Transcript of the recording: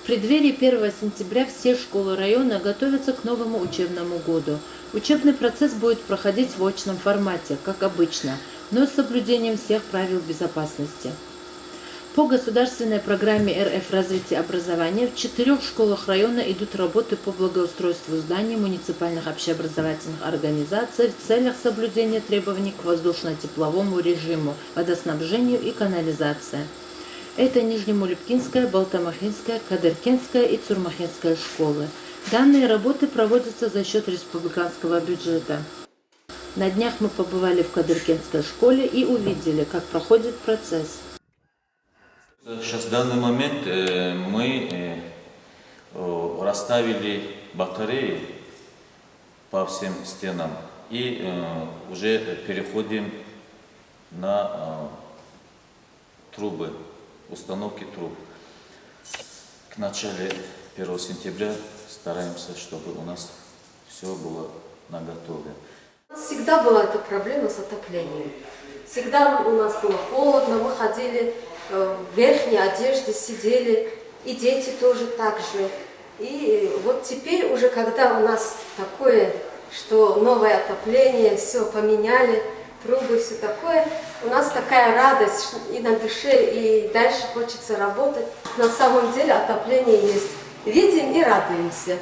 В преддверии 1 сентября все школы района готовятся к новому учебному году. Учебный процесс будет проходить в очном формате, как обычно, но с соблюдением всех правил безопасности. По государственной программе РФ развития образования в 4 школах района идут работы по благоустройству зданий муниципальных общеобразовательных организаций в целях соблюдения требований к воздушно-тепловому режиму, водоснабжению и канализации. Это Нижнемулебкинская, Балтамахинская, Кадыркинская и Цурмахинская школы. Данные работы проводятся за счет республиканского бюджета. На днях мы побывали в Кадыркинской школе и увидели, как проходит процесс. Сейчас в данный момент мы расставили батареи по всем стенам и уже переходим на трубы, установки труб. К началу 1 сентября стараемся, чтобы у нас все было наготове. Всегда была эта проблема с отоплением. Всегда у нас было холодно, мы ходили в верхней одежде, сидели, и дети тоже так же. И вот теперь уже, когда у нас такое, что новое отопление, все поменяли, трубы, все такое, у нас такая радость и на душе, и дальше хочется работать. На самом деле отопление есть. Видим и радуемся.